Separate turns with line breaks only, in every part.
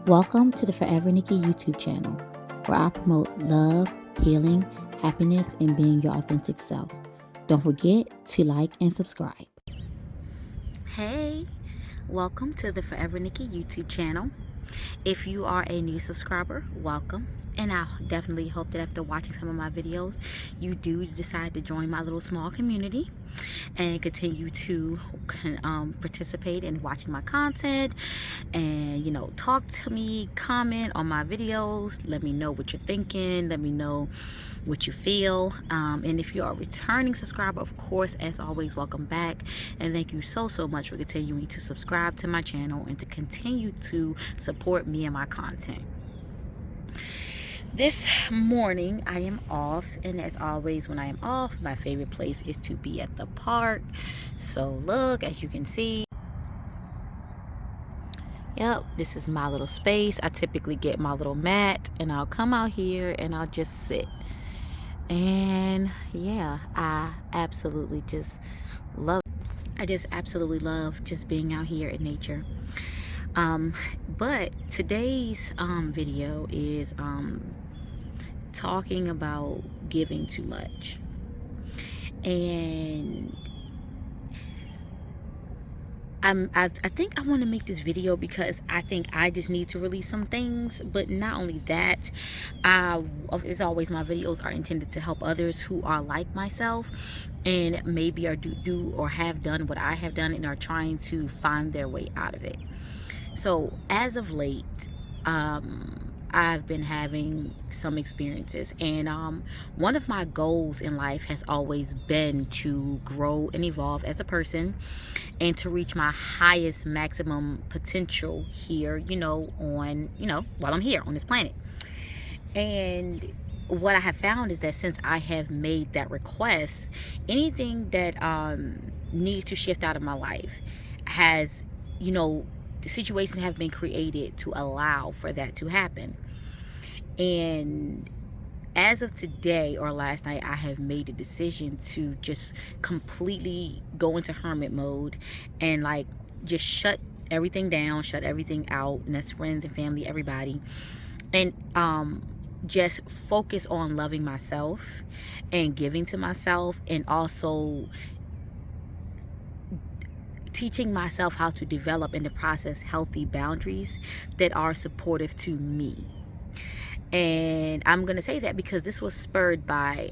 Welcome to the Forever Nikki YouTube channel, where I promote love, healing, happiness, and being your authentic self. Don't forget to like and subscribe. Hey, welcome to the Forever Nikki YouTube channel. If you are a new subscriber, welcome. And I definitely hope that after watching some of my videos, you do decide to join my little small community and continue to participate in watching my content and talk to me, comment on my videos, let me know what you're thinking, let me know what you feel, and if you're a returning subscriber, of course, as always, welcome back, and thank you so much for continuing to subscribe to my channel and to continue to support me and my content. This morning I am off, and as always when I am off, my favorite place is to be at the park. So look, as you can see, yep, this is my little space. I typically get my little mat and I'll come out here and I'll just sit. And yeah, I absolutely just love just being out here in nature. But today's video is talking about giving too much. And I think I want to make this video because I think I just need to release some things. But not only that, as always, my videos are intended to help others who are like myself and maybe are do or have done what I have done and are trying to find their way out of it. So as of late, I've been having some experiences, and one of my goals in life has always been to grow and evolve as a person and to reach my highest maximum potential here, while I'm here on this planet. And what I have found is that since I have made that request, anything that needs to shift out of my life has, the situations have been created to allow for that to happen. And as of today or last night, I have made a decision to just completely go into hermit mode and just shut everything down, shut everything out, and that's friends and family, everybody, and just focus on loving myself and giving to myself, and also teaching myself how to develop in the process healthy boundaries that are supportive to me. And I'm going to say that because this was spurred by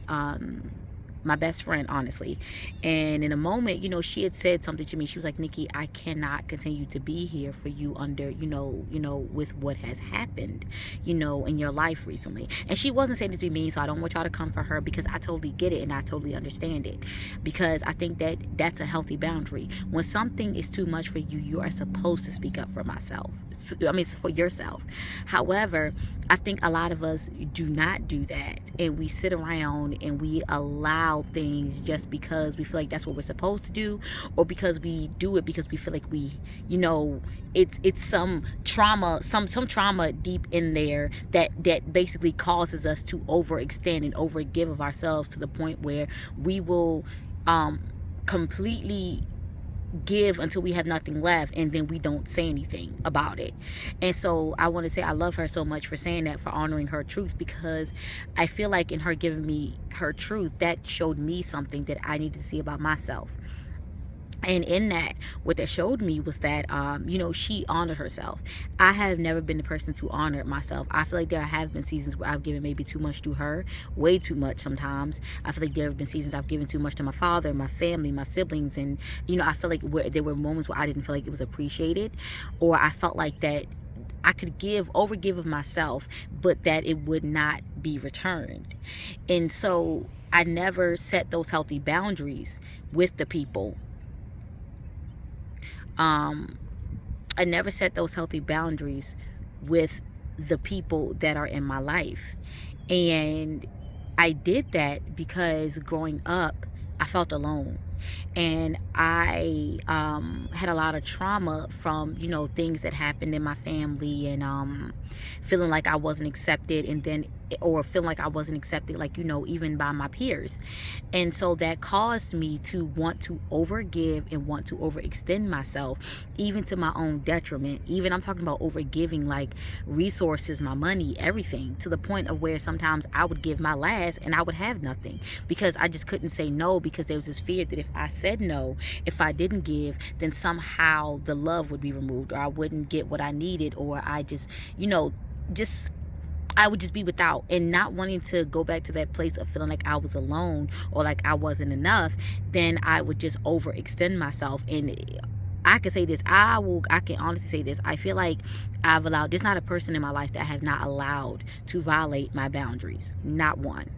my best friend, honestly. And in a moment, she had said something to me. She was like, Nikki, I cannot continue to be here for you under, with what has happened, in your life recently. And she wasn't saying this to be mean, so I don't want y'all to come for her, because I totally get it and I totally understand it. Because I think that that's a healthy boundary. When something is too much for you, you are supposed to speak up for for yourself. However, I think a lot of us do not do that, and we sit around and we allow things just because we feel like that's what we're supposed to do, or because we do it because we feel like it's some trauma, some trauma deep in there that basically causes us to overextend and overgive of ourselves to the point where we will completely give until we have nothing left, and then we don't say anything about it. And so I want to say I love her so much for saying that, for honoring her truth, because I feel like in her giving me her truth, that showed me something that I need to see about myself. And in that, what that showed me was that, she honored herself. I have never been the person to honor myself. I feel like there have been seasons where I've given maybe too much to her, way too much sometimes. I feel like there have been seasons I've given too much to my father, my family, my siblings. And, I feel like there were moments where I didn't feel like it was appreciated, or I felt like that I could overgive of myself, but that it would not be returned. And so I never set those healthy boundaries with the people. I never set those healthy boundaries with the people that are in my life. And I did that because growing up, I felt alone. and I had a lot of trauma from, you know, things that happened in my family, and feeling like I wasn't accepted, and then, or feeling like I wasn't accepted, like, you know, even by my peers. And so that caused me to want to overgive and want to overextend myself, even to my own detriment. Even, I'm talking about overgiving, like resources, my money, everything, to the point of where sometimes I would give my last and I would have nothing, because I just couldn't say no, because there was this fear that if I said no, if I didn't give, then somehow the love would be removed, or I wouldn't get what I needed, or I just, you know, just, I would just be without. And not wanting to go back to that place of feeling like I was alone or like I wasn't enough, then I would just overextend myself. And I can say this, I can honestly say this, I feel like I've allowed, there's not a person in my life that I have not allowed to violate my boundaries. Not one.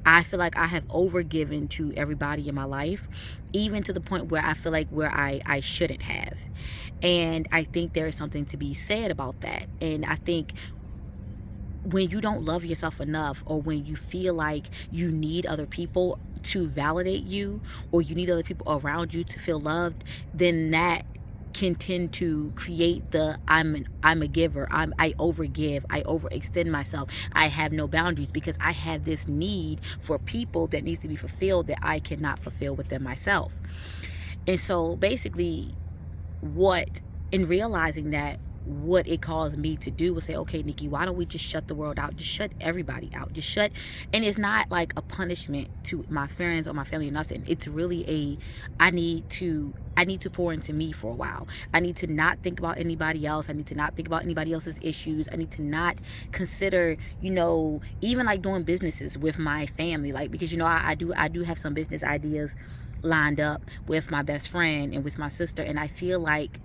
I feel like I have overgiven to everybody in my life, even to the point where I feel like where I shouldn't have. And I think there is something to be said about that. And I think when you don't love yourself enough, or when you feel like you need other people to validate you, or you need other people around you to feel loved, then that can tend to create the I'm a giver, I overgive, I overextend myself, I have no boundaries, because I have this need for people that needs to be fulfilled that I cannot fulfill within myself. And so basically, in realizing that, what it caused me to do was say, okay, Nikki, why don't we just shut the world out? Just shut everybody out. Just shut. And it's not like a punishment to my friends or my family or nothing. It's really I need to pour into me for a while. I need to not think about anybody else. I need to not think about anybody else's issues. I need to not consider, you know, even like doing businesses with my family, like, because, you know, I do have some business ideas lined up with my best friend and with my sister, and I feel like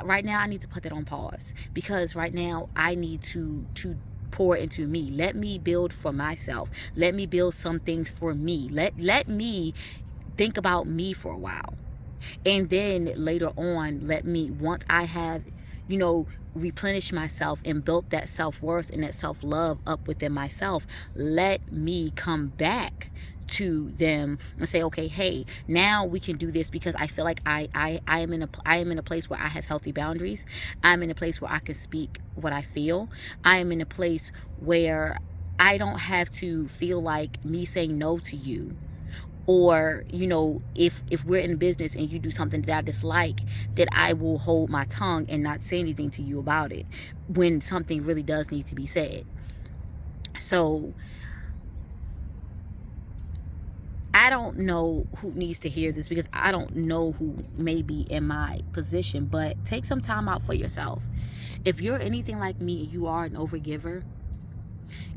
right now I need to put that on pause, because right now I need to pour into me. Let me build for myself. Let me build some things for me. Let me think about me for a while. And then later on, once I have, you know, replenished myself and built that self-worth and that self-love up within myself, let me come back to them and say, okay, hey, now we can do this, because I feel like I am in a place where I have healthy boundaries. I'm in a place where I can speak what I feel. I am in a place where I don't have to feel like me saying no to you, or, you know, if we're in business and you do something that I dislike, that I will hold my tongue and not say anything to you about it when something really does need to be said. So I don't know who needs to hear this, because I don't know who may be in my position, but take some time out for yourself. If you're anything like me and you are an overgiver,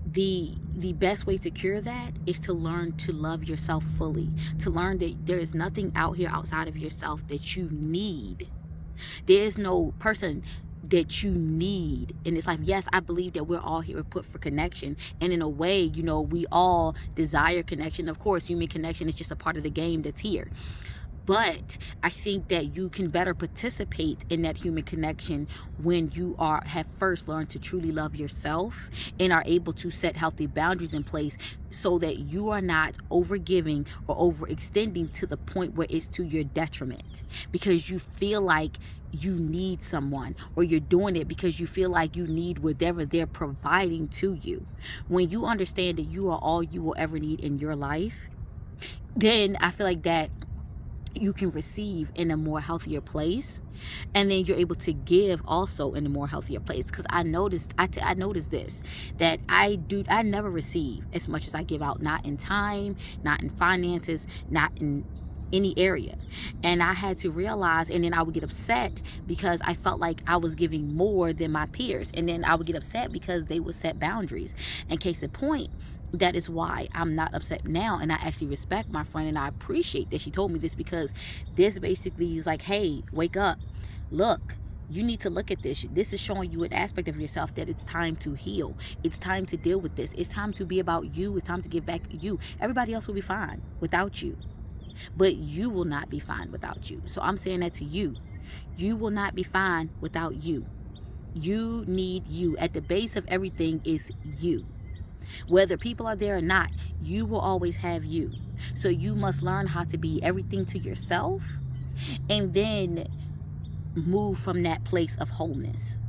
the best way to cure that is to learn to love yourself fully, to learn that there is nothing out here outside of yourself that you need. There is no person that you need in this life. Yes, I believe that we're all here put for connection, and in a way, you know, we all desire connection. Of course, human connection is just a part of the game that's here. But I think that you can better participate in that human connection when you have first learned to truly love yourself and are able to set healthy boundaries in place, so that you are not overgiving or overextending to the point where it's to your detriment, because you feel like you need someone, or you're doing it because you feel like you need whatever they're providing to you. When you understand that you are all you will ever need in your life, then I feel like that you can receive in a more healthier place, and then you're able to give also in a more healthier place. Because I noticed this, that I never receive as much as I give out, not in time, not in finances, not in any area. And I had to realize, and then I would get upset because I felt like I was giving more than my peers, and then I would get upset because they would set boundaries. And case in point, that is why I'm not upset now, and I actually respect my friend, and I appreciate that she told me this, because this basically is like, hey, wake up, look, you need to look at this. This is showing you an aspect of yourself that it's time to heal. It's time to deal with this. It's time to be about you. It's time to give back you. Everybody else will be fine without you, but you will not be fine without you. So I'm saying that to you. You will not be fine without you. You need you. At the base of everything is you. Whether people are there or not, you will always have you. So you must learn how to be everything to yourself, and then move from that place of wholeness.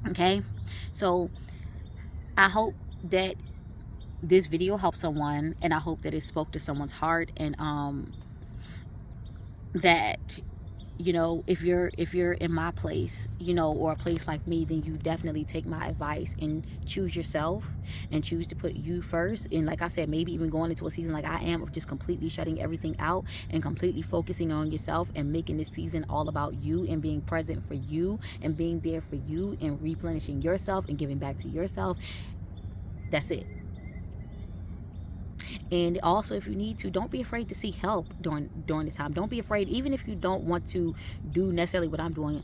Okay? So I hope that this video helped someone, and I hope that it spoke to someone's heart, and that, you know, if you're in my place, you know, or a place like me, then you definitely take my advice and choose yourself and choose to put you first. And like I said, maybe even going into a season like I am, of just completely shutting everything out and completely focusing on yourself and making this season all about you and being present for you and being there for you and replenishing yourself and giving back to yourself. That's it. And also, if you need to, don't be afraid to seek help during this time. Don't be afraid, even if you don't want to do necessarily what I'm doing.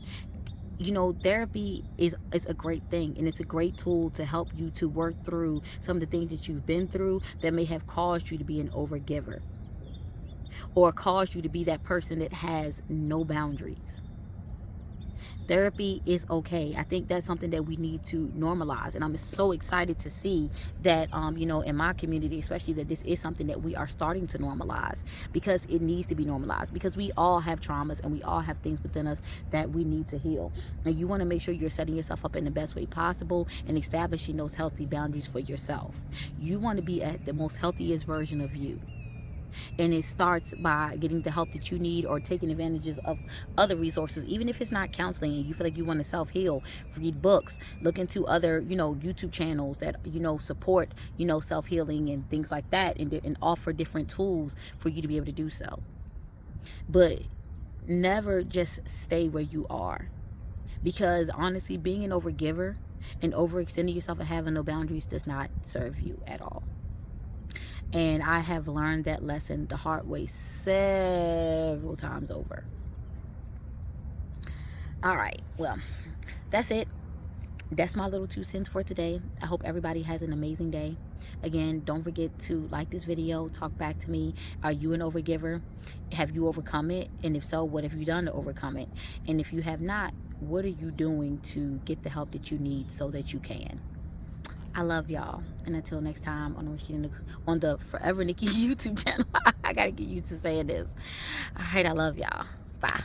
You know, therapy is a great thing, and it's a great tool to help you to work through some of the things that you've been through that may have caused you to be an overgiver, or caused you to be that person that has no boundaries. Therapy is okay. I think that's something that we need to normalize, and I'm so excited to see that you know, in my community especially, that this is something that we are starting to normalize, because it needs to be normalized, because we all have traumas and we all have things within us that we need to heal. And you want to make sure you're setting yourself up in the best way possible and establishing those healthy boundaries for yourself. You want to be at the most healthiest version of you. And it starts by getting the help that you need, or taking advantages of other resources, even if it's not counseling and you feel like you want to self-heal. Read books, look into other, you know, YouTube channels that, you know, support, you know, self-healing and things like that, and offer different tools for you to be able to do so. But never just stay where you are, because honestly, being an overgiver and overextending yourself and having no boundaries does not serve you at all. And I have learned that lesson the hard way several times over. All right, well, that's it. That's my little 2 cents for today. I hope everybody has an amazing day. Again, don't forget to like this video, talk back to me. Are you an overgiver? Have you overcome it? And if so, what have you done to overcome it? And if you have not, what are you doing to get the help that you need so that you can? I love y'all. And until next time on the Forever Nikki YouTube channel. I gotta get used to saying this. All right, I love y'all. Bye.